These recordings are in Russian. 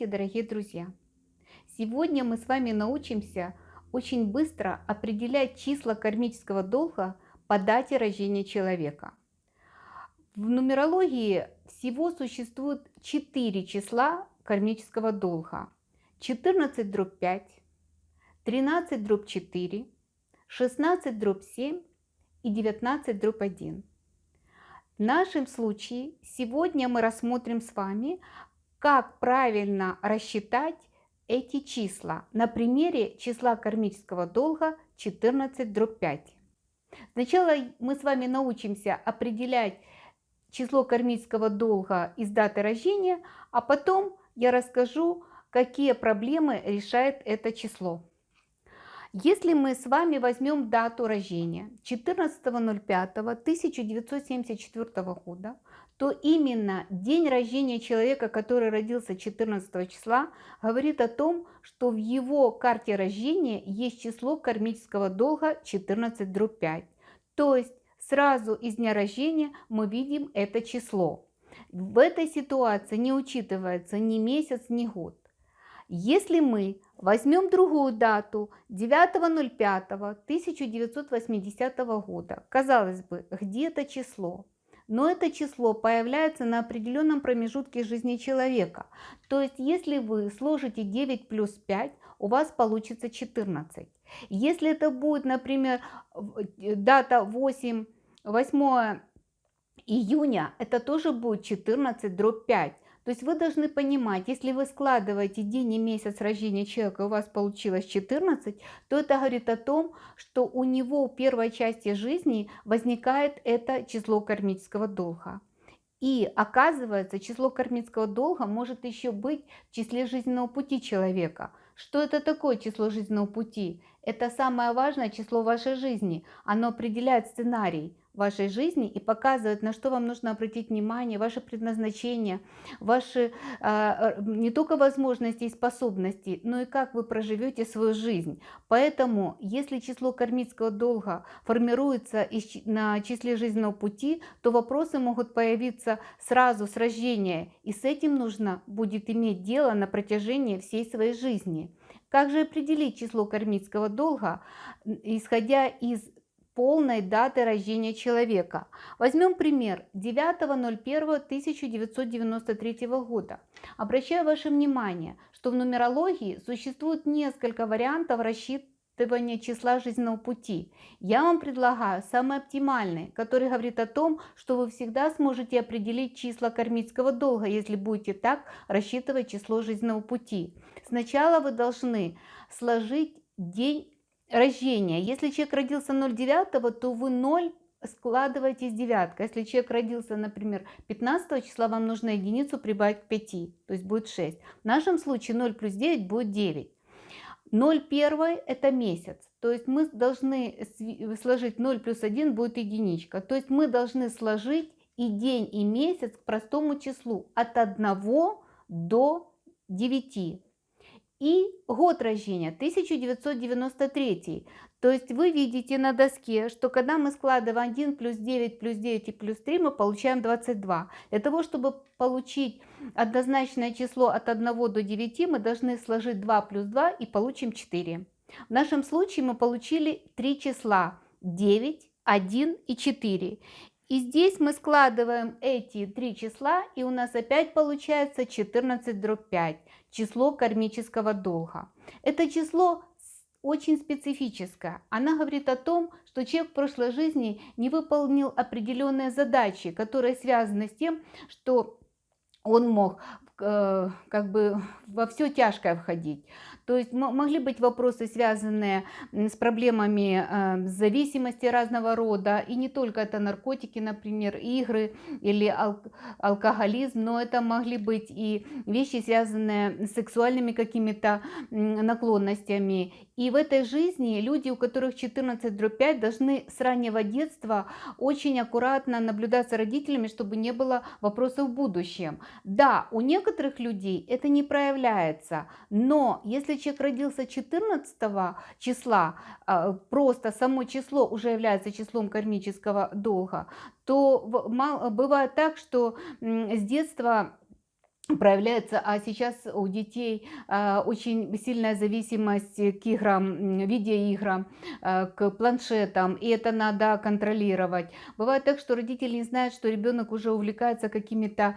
дорогие друзья! Сегодня мы с вами научимся очень быстро определять числа кармического долга по дате рождения человека. В нумерологии всего существует 4 числа кармического долга. 14 дробь 5, 13 дробь 4, 16 дробь 7 и 19 дробь 1. В нашем случае сегодня мы рассмотрим с вами, как правильно рассчитать эти числа на примере числа кармического долга 14 дробь 5. Сначала мы с вами научимся определять число кармического долга из даты рождения, а потом я расскажу, какие проблемы решает это число. Если мы с вами возьмем дату рождения 14.05.1974 года, то именно день рождения человека, который родился 14 числа, говорит о том, что в его карте рождения есть число кармического долга 14 дробь 5. То есть сразу из дня рождения мы видим это число. В этой ситуации не учитывается ни месяц, ни год. Если мы возьмем другую дату 9.05.1980 года, казалось бы, где это число? Но это число появляется на определенном промежутке жизни человека. То есть, если вы сложите 9 плюс 5, у вас получится 14. Если это будет, например, дата 8 июня, это тоже будет 14 дробь 5. То есть вы должны понимать, если вы складываете день и месяц рождения человека, у вас получилось 14, то это говорит о том, что у него в первой части жизни возникает это число кармического долга. И оказывается, число кармического долга может еще быть в числе жизненного пути человека. Что это такое число жизненного пути? Это самое важное число вашей жизни. Оно определяет сценарий вашей жизни и показывает, на что вам нужно обратить внимание, ваше предназначение, ваши не только возможности и способности, но и как вы проживете свою жизнь. Поэтому, если число кармического долга формируется на числе жизненного пути, то вопросы могут появиться сразу с рождения, и с этим нужно будет иметь дело на протяжении всей своей жизни. Как же определить число кармического долга, исходя из полной даты рождения человека? Возьмем пример 9.01.1993 года. Обращаю ваше внимание, что в нумерологии существует несколько вариантов рассчитывания числа жизненного пути. Я вам предлагаю самый оптимальный, который говорит о том, что вы всегда сможете определить числа кармического долга, если будете так рассчитывать число жизненного пути. Сначала вы должны сложить день рождения. Если человек родился 0,9, то вы 0 складываете с девяткой. Если человек родился, например, 15 числа, вам нужно единицу прибавить к 5, то есть будет 6. В нашем случае 0 плюс 9 будет 9. 0,1 это месяц, то есть мы должны сложить 0 плюс 1 будет единичка. То есть мы должны сложить и день, и месяц к простому числу от 1 до 9. И год рождения 1993. То есть вы видите на доске, что когда мы складываем 1 плюс 9 плюс 9 и плюс 3, мы получаем 22. Для того, чтобы получить однозначное число от 1 до 9, мы должны сложить 2 плюс 2 и получим 4. В нашем случае мы получили 3 числа: 9, 1 и 4. И здесь мы складываем эти 3 числа, и у нас опять получается 14 дробь 5, число кармического долга. Это число очень специфическое. Она говорит о том, что человек в прошлой жизни не выполнил определенные задачи, которые связаны с тем, что он мог как бы во все тяжкое входить. То есть могли быть вопросы, связанные с проблемами зависимости разного рода, и не только это наркотики, например, игры или алкоголизм, но это могли быть и вещи, связанные с сексуальными какими-то наклонностями. И в этой жизни люди, у которых 14 дробь 5, должны с раннего детства очень аккуратно наблюдать за родителями, чтобы не было вопросов в будущем. Да, у некоторых людей это не проявляется, но если человек родился 14 числа, просто само число уже является числом кармического долга, то бывает так, что с детства проявляется, а сейчас у детей очень сильная зависимость к играм, видеоиграм, к планшетам, и это надо контролировать. Бывает так, что родители не знают, что ребенок уже увлекается какими-то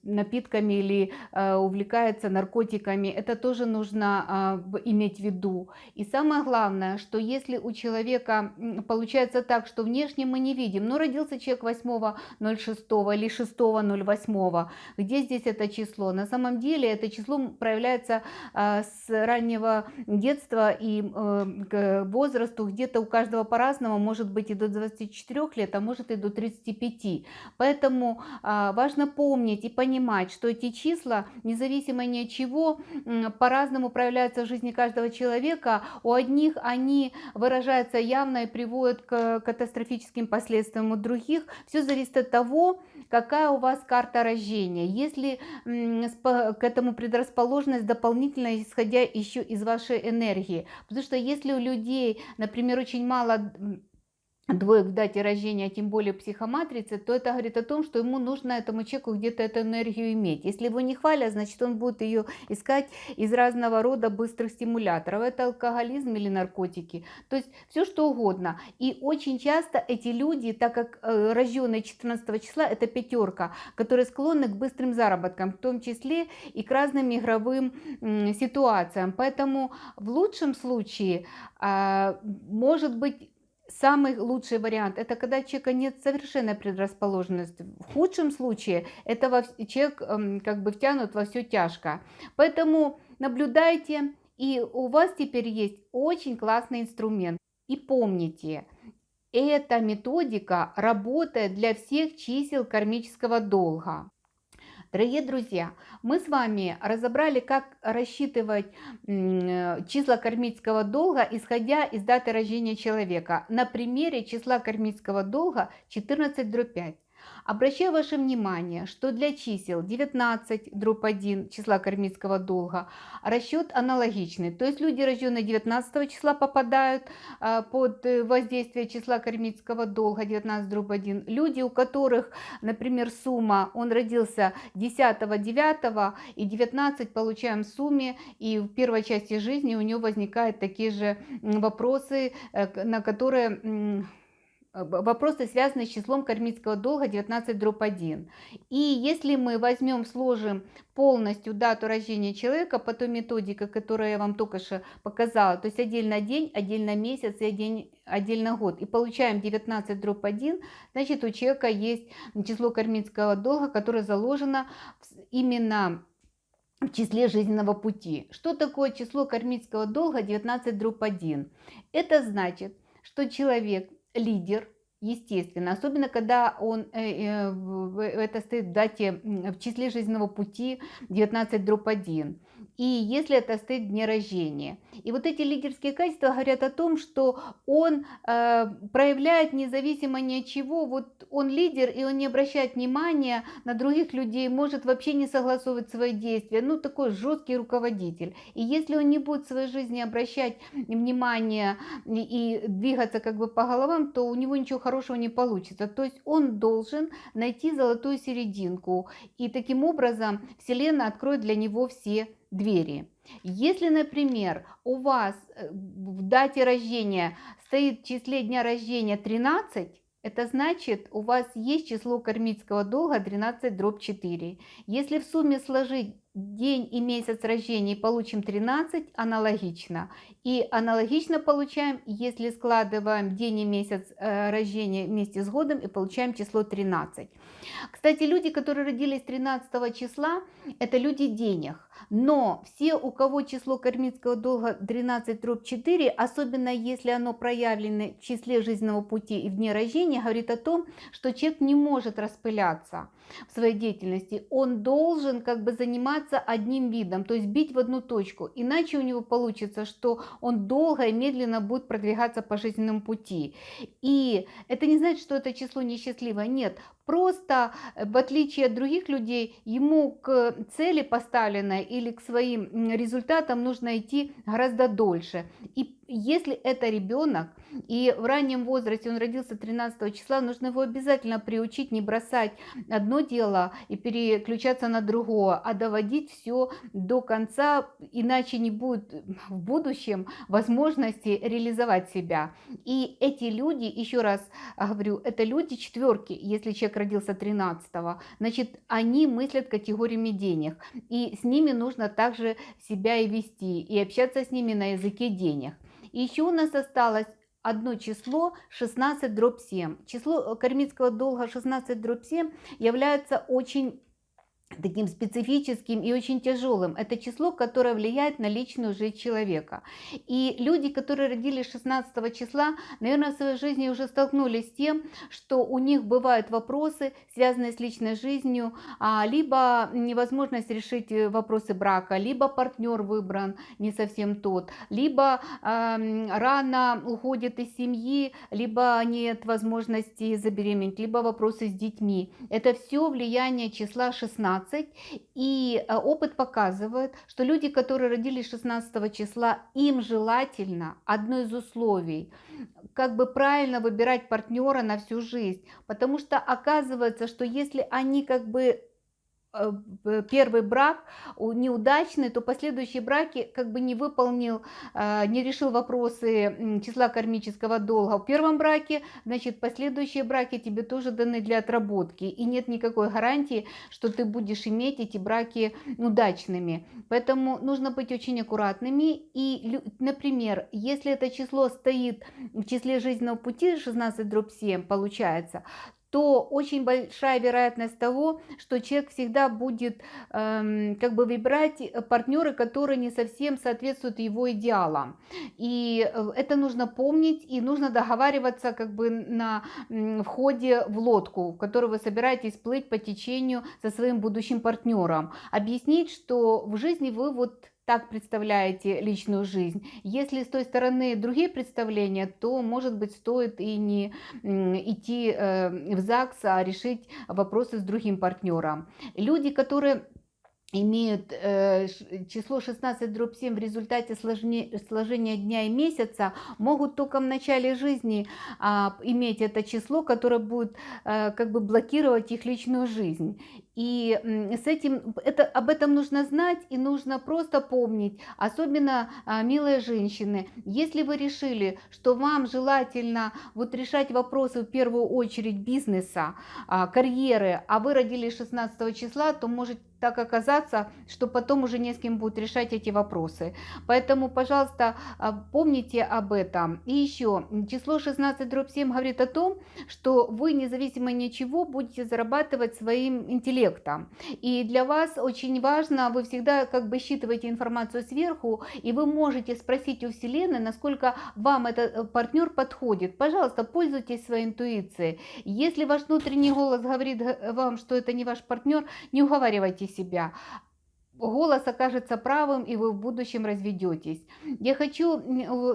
напитками или увлекается наркотиками. Это тоже нужно иметь в виду. И самое главное, что если у человека получается так, что внешне мы не видим, но родился человек 8.06 или 6.08, где здесь это число? На самом деле это число проявляется с раннего детства и к возрасту где-то у каждого по-разному, может быть и до 24 лет, а может и до 35. Поэтому важно помнить и понимать, что эти числа, независимо ни от чего, по-разному проявляются в жизни каждого человека. У одних они выражаются явно и приводят к катастрофическим последствиям, у других все зависит от того, какая у вас карта рождения. Если к этому предрасположенность дополнительно, исходя еще из вашей энергии. Потому что если у людей, например, очень мало двоек в дате рождения, а тем более психоматрицы, то это говорит о том, что ему нужно этому человеку где-то эту энергию иметь. Если его не хвалят, значит он будет ее искать из разного рода быстрых стимуляторов. Это алкоголизм или наркотики, то есть все что угодно. И очень часто эти люди, так как рожденные 14 числа, это пятерка, которые склонны к быстрым заработкам, в том числе и к разным игровым ситуациям. Поэтому в лучшем случае может быть самый лучший вариант – это когда у человека нет совершенной предрасположенности. В худшем случае это человек как бы втянут во все тяжко. Поэтому наблюдайте, и у вас теперь есть очень классный инструмент. И помните, эта методика работает для всех чисел кармического долга. Дорогие друзья, мы с вами разобрали, как рассчитывать числа кармического долга, исходя из даты рождения человека. На примере числа кармического долга 14/5. Обращаю ваше внимание, что для чисел 19/1 числа кармического долга расчет аналогичный. То есть люди, рожденные 19 числа, попадают под воздействие числа кармического долга 19/1. Люди, у которых, например, сумма, он родился 10/9 и 19 получаем в сумме, и в первой части жизни у него возникают такие же вопросы, на которые... Вопросы, связанные с числом кармического долга 19/1. И если мы возьмем, сложим полностью дату рождения человека по той методике, которую я вам только что показала, то есть отдельно день, отдельно месяц и отдельно год, и получаем 19/1, значит у человека есть число кармического долга, которое заложено именно в числе жизненного пути. Что такое число кармического долга 19/1? Это значит, что человек лидер, естественно, особенно когда он это стоит в дате, в числе жизненного пути 19/1. И если это стоит в дне рождения. И вот эти лидерские качества говорят о том, что он проявляет независимо ни от чего. Вот он лидер, и он не обращает внимания на других людей, может вообще не согласовывать свои действия. Ну, такой жесткий руководитель. И если он не будет в своей жизни обращать внимание и двигаться как бы по головам, то у него ничего хорошего не получится. То есть он должен найти золотую серединку. И таким образом Вселенная откроет для него все двери. Если, например, у вас в дате рождения стоит в числе дня рождения 13, это значит, у вас есть число кармического долга 13/4. Если в сумме сложить день и месяц рождения и получим 13, аналогично. И аналогично получаем, если складываем день и месяц рождения вместе с годом и получаем число 13. Кстати, люди, которые родились 13 числа, это люди денег. Но все, у кого число кармического долга 13/4, особенно если оно проявлено в числе жизненного пути и в дне рождения, говорит о том, что человек не может распыляться в своей деятельности. Он должен как бы заниматься одним видом, то есть бить в одну точку. Иначе у него получится, что он долго и медленно будет продвигаться по жизненному пути. И это не значит, что это число несчастливое. Нет. Просто, в отличие от других людей, ему к цели поставленной или к своим результатам нужно идти гораздо дольше. И если это ребенок, И в раннем возрасте, он родился 13 числа, нужно его обязательно приучить не бросать одно дело и переключаться на другое, а доводить все до конца, иначе не будет в будущем возможности реализовать себя. И эти люди, еще раз говорю, это люди четверки, если человек родился 13-го, значит, они мыслят категориями денег, и с ними нужно также себя и вести, и общаться с ними на языке денег. И еще у нас осталось одно число 16/7. Число кармического долга 16/7 является очень таким специфическим и очень тяжелым. Это число, которое влияет на личную жизнь человека. И люди, которые родились 16 числа, наверное, в своей жизни уже столкнулись с тем, что у них бывают вопросы, связанные с личной жизнью, либо невозможность решить вопросы брака, либо партнер выбран не совсем тот, либо рано уходит из семьи, либо нет возможности забеременеть, либо вопросы с детьми. Это все влияние числа 16. И опыт показывает, что люди, которые родились 16 числа, им желательно, одно из условий, как бы правильно выбирать партнера на всю жизнь. Потому что оказывается, что если они как бы первый брак неудачный, то последующие браки как бы не выполнил, не решил вопросы числа кармического долга в первом браке, значит, последующие браки тебе тоже даны для отработки, и нет никакой гарантии, что ты будешь иметь эти браки удачными. Поэтому нужно быть очень аккуратными. И, например, если это число стоит в числе жизненного пути 16/7, получается, то очень большая вероятность того, что человек всегда будет как бы выбирать партнеры, которые не совсем соответствуют его идеалам. И это нужно помнить, и нужно договариваться как бы на входе в лодку, в которую вы собираетесь плыть по течению со своим будущим партнером. Объяснить, что в жизни вы вот так представляете личную жизнь. Если с той стороны другие представления, то, может быть, стоит и не идти в ЗАГС, а решить вопросы с другим партнером. Люди, которые имеют число 16/7 в результате сложения дня и месяца, могут только в начале жизни иметь это число, которое будет как бы блокировать их личную жизнь. И с этим, об этом нужно знать, и нужно просто помнить, особенно милые женщины, если вы решили, что вам желательно вот решать вопросы в первую очередь бизнеса, карьеры, а вы родились 16 числа, то может так оказаться, что потом уже не с кем будет решать эти вопросы. Поэтому, пожалуйста, помните об этом. И еще, число 16/7 говорит о том, что вы независимо ни от чего будете зарабатывать своим интеллектом. И для вас очень важно, вы всегда как бы считываете информацию сверху, и вы можете спросить у Вселенной, насколько вам этот партнер подходит. Пожалуйста, пользуйтесь своей интуицией. Если ваш внутренний голос говорит вам, что это не ваш партнер, не уговаривайте себя. Голос окажется правым, и вы в будущем разведетесь. Я хочу,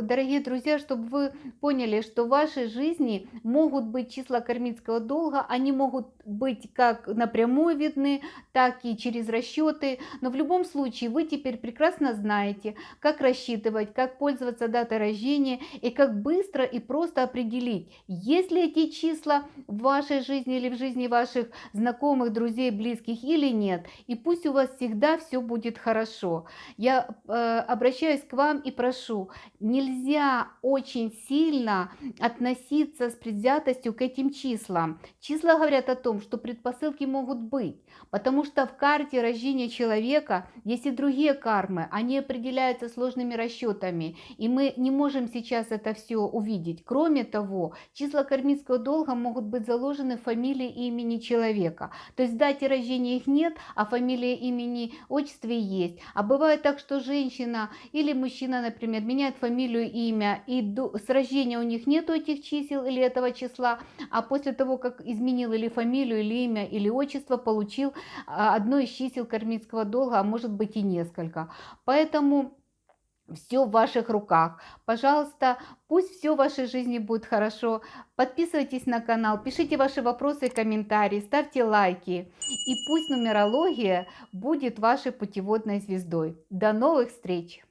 дорогие друзья, чтобы вы поняли, что в вашей жизни могут быть числа кармического долга, они могут быть как напрямую видны, так и через расчеты, но в любом случае вы теперь прекрасно знаете, как рассчитывать, как пользоваться датой рождения и как быстро и просто определить, есть ли эти числа в вашей жизни или в жизни ваших знакомых, друзей, близких или нет. И пусть у вас всегда все будет хорошо. Я обращаюсь к вам и прошу, нельзя очень сильно относиться с предвзятостью к этим числам. Числа говорят о том, что предпосылки могут быть, потому что в карте рождения человека есть и другие кармы, они определяются сложными расчетами, и мы не можем сейчас это все увидеть. Кроме того, числа кармического долга могут быть заложены в фамилии и имени человека. То есть в дате рождения их нет, а фамилия, имени, отчестве есть. А бывает так, что женщина или мужчина, например, меняет фамилию, имя, и с рождения у них нету этих чисел или этого числа, а после того, как изменил или фамилию, или имя, или отчество, получил одно из чисел кармического долга, а может быть и несколько. Поэтому все в ваших руках. Пожалуйста, пусть все в вашей жизни будет хорошо. Подписывайтесь на канал, пишите ваши вопросы и комментарии, ставьте лайки. И пусть нумерология будет вашей путеводной звездой. До новых встреч!